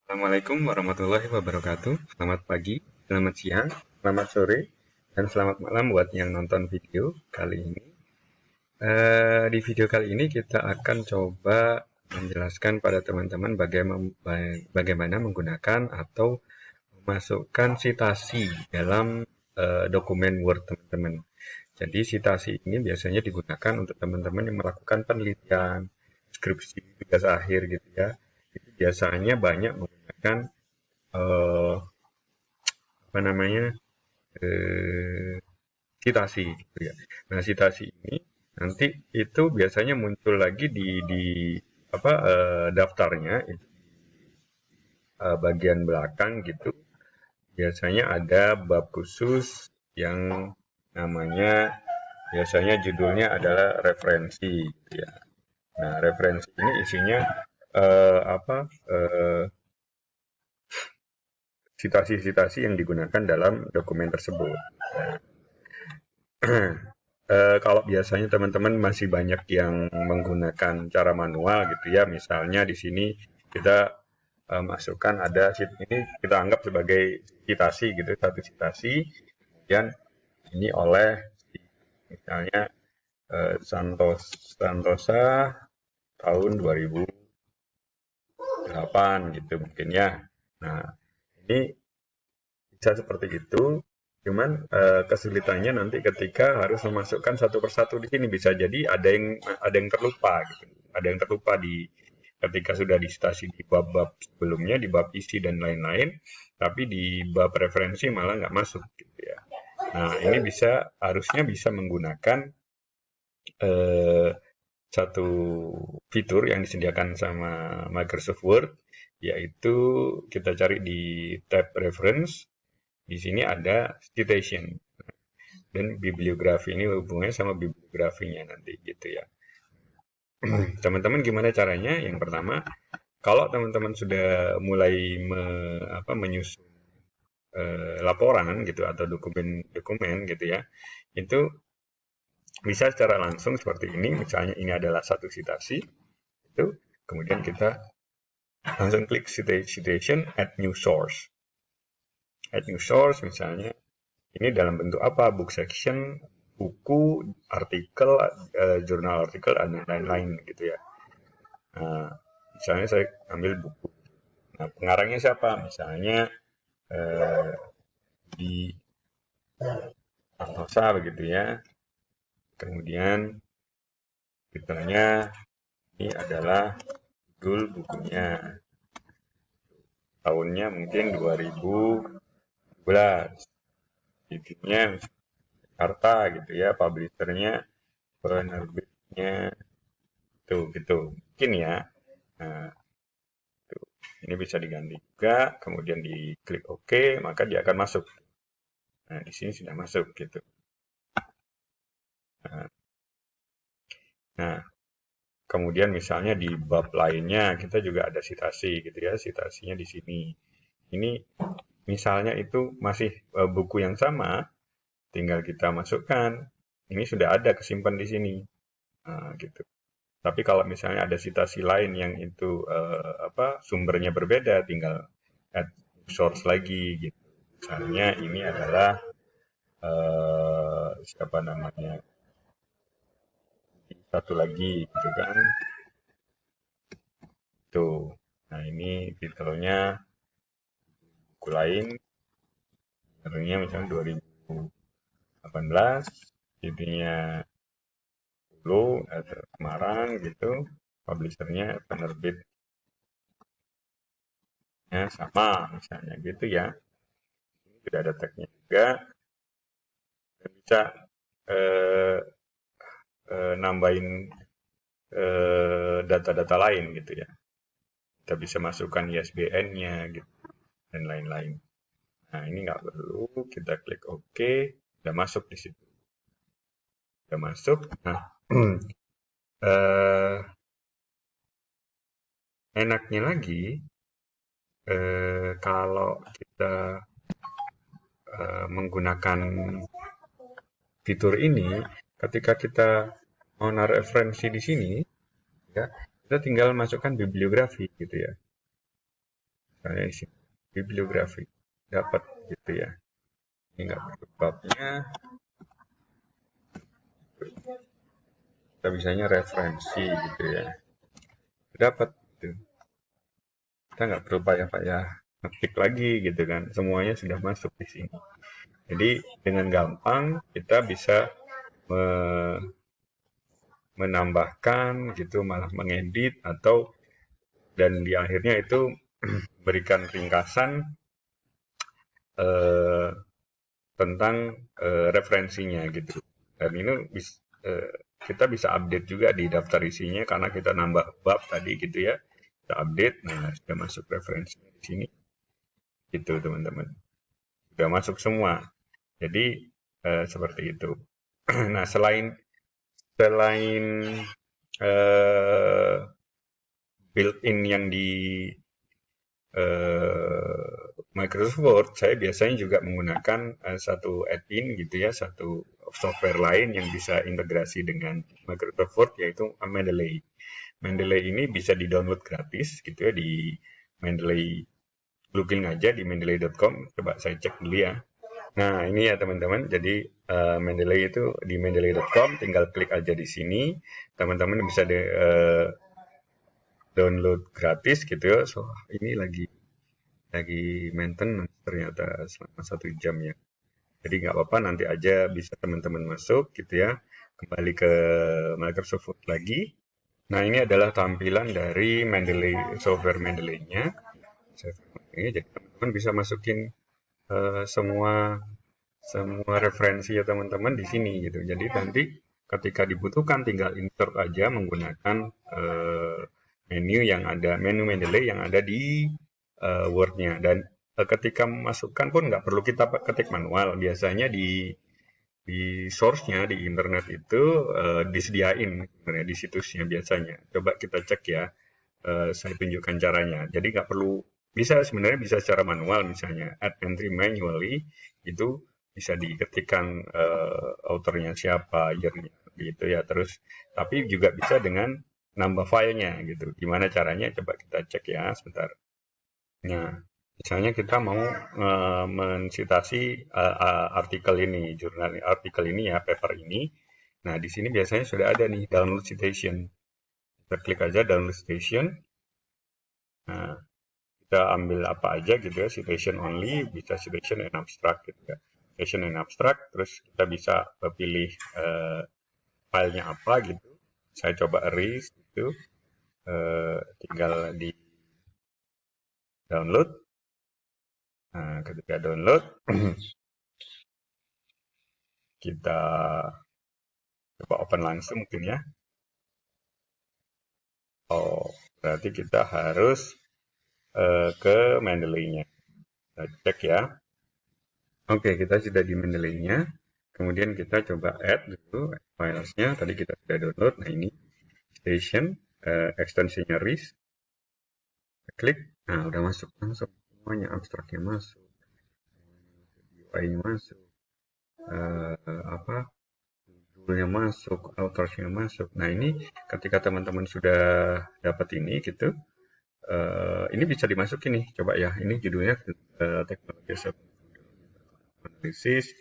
Assalamualaikum warahmatullahi wabarakatuh. Selamat pagi, selamat siang, selamat sore, dan selamat malam buat yang nonton video kali ini. Di video kali ini kita akan coba menjelaskan pada teman-teman bagaimana menggunakan atau memasukkan citasi dalam dokumen Word teman-teman. Jadi citasi ini biasanya digunakan untuk teman-teman yang melakukan penelitian, skripsi, tugas akhir gitu ya. Itu biasanya banyak menggunakan eh, apa namanya citasi gitu ya. Nah citasi ini nanti itu biasanya muncul lagi di apa daftarnya itu bagian belakang gitu. Biasanya ada bab khusus yang namanya biasanya judulnya adalah referensi gitu ya. Nah referensi ini isinya apa citasi-citasi yang digunakan dalam dokumen tersebut. Kalau biasanya teman-teman masih banyak yang menggunakan cara manual gitu ya, misalnya di sini kita masukkan ada ini kita anggap sebagai citasi gitu, satu citasi, kemudian ini oleh misalnya Santosa tahun 2008 gitu mungkin ya. Nah, ini bisa seperti itu. Cuman kesulitannya nanti ketika harus memasukkan satu persatu di sini bisa jadi ada yang terlupa gitu. Ada yang terlupa di ketika sudah di stasi di bab-bab sebelumnya di bab isi dan lain-lain, tapi di bab referensi malah nggak masuk gitu ya. Nah ini harusnya bisa menggunakan eh, satu fitur yang disediakan sama Microsoft Word, yaitu kita cari di tab reference. Di sini ada citation dan bibliografi ini hubungannya sama bibliografinya nanti gitu ya. Teman-teman gimana caranya? Yang pertama, kalau teman-teman sudah mulai menyusun laporan gitu atau dokumen-dokumen gitu ya, itu bisa secara langsung seperti ini. Misalnya ini adalah satu citasi, itu kemudian kita langsung klik citation, add new source. Add new source misalnya ini dalam bentuk apa? Book section, buku, artikel, jurnal artikel, dan lain-lain gitu ya. Nah, misalnya saya ambil buku. Nah, pengarangnya siapa? Misalnya eh, di Santosa begitu ya. Kemudian titelnya ini adalah judul bukunya. Tahunnya mungkin 2012. Titiknya Jakarta gitu ya. Publishernya, penerbitnya itu gitu. Mungkin ya. Nah, ini bisa diganti juga, kemudian diklik OK, maka dia akan masuk. Nah, di sini sudah masuk gitu. Nah, nah, kemudian misalnya di bab lainnya kita juga ada citasi gitu ya, citasinya di sini. Ini misalnya itu masih buku yang sama, tinggal kita masukkan. Ini sudah ada kesimpan di sini. Nah, gitu. Tapi kalau misalnya ada citasi lain yang itu sumbernya berbeda, tinggal add source lagi gitu. Misalnya ini adalah siapa namanya satu lagi gitu kan tuh. Nah ini titelnya buku lain, titelnya misalnya 2018, jadinya dulu Semarang gitu, publishernya penerbitnya sama misalnya gitu ya. Ini sudah ada tagnya juga, dan bisa eh, nambahin data-data lain gitu ya. Kita bisa masukkan ISBN-nya gitu dan lain-lain. Nah ini nggak perlu, kita klik OK, udah masuk di situ. Udah masuk. Nah eh, enaknya lagi kalau kita menggunakan fitur ini, ketika kita mau naruh referensi di sini, ya kita tinggal masukkan bibliografi gitu ya. misalnya di sini bibliografi dapat gitu ya. Ini nggak perlu babnya, kita bisanya referensi gitu ya, dapat gitu. Kita nggak perlu payah-payah ngetik lagi gitu kan, semuanya sudah masuk di sini. Jadi dengan gampang kita bisa menambahkan gitu, malah mengedit atau dan di akhirnya itu berikan ringkasan tentang referensinya gitu. Dan ini kita bisa update juga di daftar isinya karena kita nambah bab tadi gitu ya. Kita update, nah sudah masuk referensinya di sini. Gitu teman-teman. Sudah masuk semua. Jadi seperti itu. Nah selain built-in yang di Microsoft Word, saya biasanya juga menggunakan satu add-in gitu ya, satu software lain yang bisa integrasi dengan Microsoft Word, yaitu Mendeley. Mendeley ini bisa di-download gratis gitu ya di Mendeley, login aja di mendeley.com. Coba saya cek dulu ya. Nah ini ya teman-teman, jadi Mendeley itu di mendeley.com, tinggal klik aja di sini. Teman-teman bisa download gratis gitu ya. So ini lagi maintenance ternyata selama 1 jam ya. Jadi nggak apa-apa, nanti aja bisa teman-teman masuk gitu ya. Kembali ke Microsoft Word lagi. Nah ini adalah tampilan dari Mendeley, software Mendeley-nya. Jadi teman-teman bisa masukin semua referensi ya teman-teman di sini gitu. Jadi nanti ketika dibutuhkan tinggal insert aja menggunakan menu Mendeley yang ada di Word-nya. Dan ketika memasukkan pun nggak perlu kita ketik manual. Biasanya di source-nya di internet itu disediain sebenarnya di situsnya biasanya. Coba kita cek ya. Saya tunjukkan caranya. Jadi nggak perlu, sebenarnya bisa secara manual, misalnya add entry manually itu bisa diketikkan authornya siapa, year-nya gitu ya. Terus tapi juga bisa dengan nambah filenya gitu. Gimana caranya? Coba kita cek ya sebentar. Nah, misalnya kita mau mensitasi artikel ini, artikel ini ya, paper ini. Nah, di sini biasanya sudah ada nih download citation. Kita klik aja download citation. Nah, kita ambil apa aja gitu ya, citation only, bisa citation and abstract gitu ya. Citation and abstract, terus kita bisa pilih filenya apa gitu. Saya coba erase gitu. Tinggal di download. Nah, ketika download, kita coba open langsung mungkin ya. Oh, berarti kita harus ke Mendeley-nya. Kita cek ya. Oke, kita sudah di Mendeley-nya. Kemudian kita coba add dulu filesnya. Tadi kita sudah download. Nah ini station, ekstensinya RIS. Kita klik. Nah, udah masuk langsung semuanya, abstraknya masuk, UI-nya masuk, judulnya masuk, authors-nya masuk. Nah ini ketika teman-teman sudah dapat ini gitu, ini bisa dimasukin nih. Coba ya, ini judulnya teknologi analisis,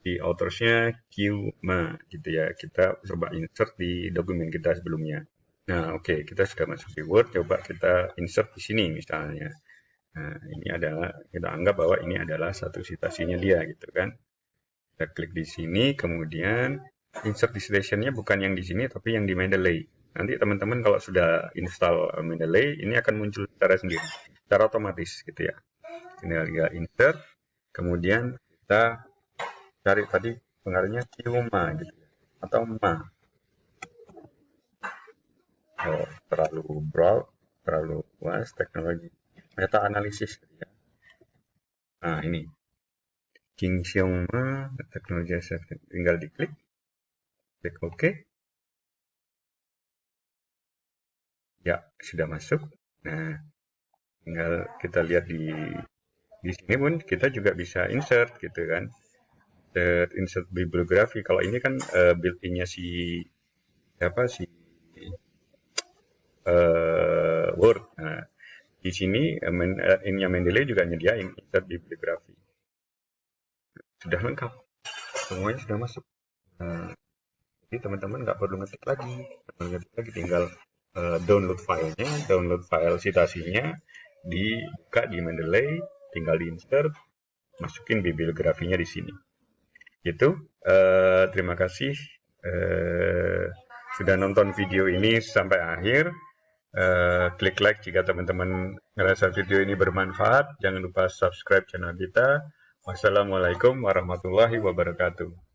di authors-nya Qma gitu ya. Kita coba insert di dokumen kita sebelumnya. Nah, oke, kita sudah masuk di Word, coba kita insert di sini misalnya. Nah, ini adalah, kita anggap bahwa ini adalah satu citasinya dia gitu kan. Kita klik di sini, kemudian insert citation-nya bukan yang di sini, tapi yang di Mendeley. Nanti teman-teman kalau sudah install Mendeley, ini akan muncul secara sendiri, secara otomatis gitu ya. Tinggal insert, kemudian kita cari tadi pengaruhnya Qma gitu ya, atau Ma. Oh, terlalu broad, terlalu luas, teknologi meta analisis gitu ya. Nah ini King Xiongma teknologi assessment, tinggal diklik, klik OK. Ya, sudah masuk. Nah, tinggal kita lihat di sini pun kita juga bisa insert gitu kan. Insert bibliografi. Kalau ini kan built-in-nya si Word. Nah, Di sini innya Mendeley juga nyediain insert bibliografi. Sudah lengkap, semuanya sudah masuk. Nah, jadi teman-teman nggak perlu ngetik lagi, tinggal download filenya, download file citasinya, dibuka di Mendeley, tinggal diinsert, masukin bibliografinya di sini. Gitu. Terima kasih sudah nonton video ini sampai akhir. Klik like jika teman-teman ngerasa video ini bermanfaat. Jangan lupa subscribe channel kita. Wassalamualaikum warahmatullahi wabarakatuh.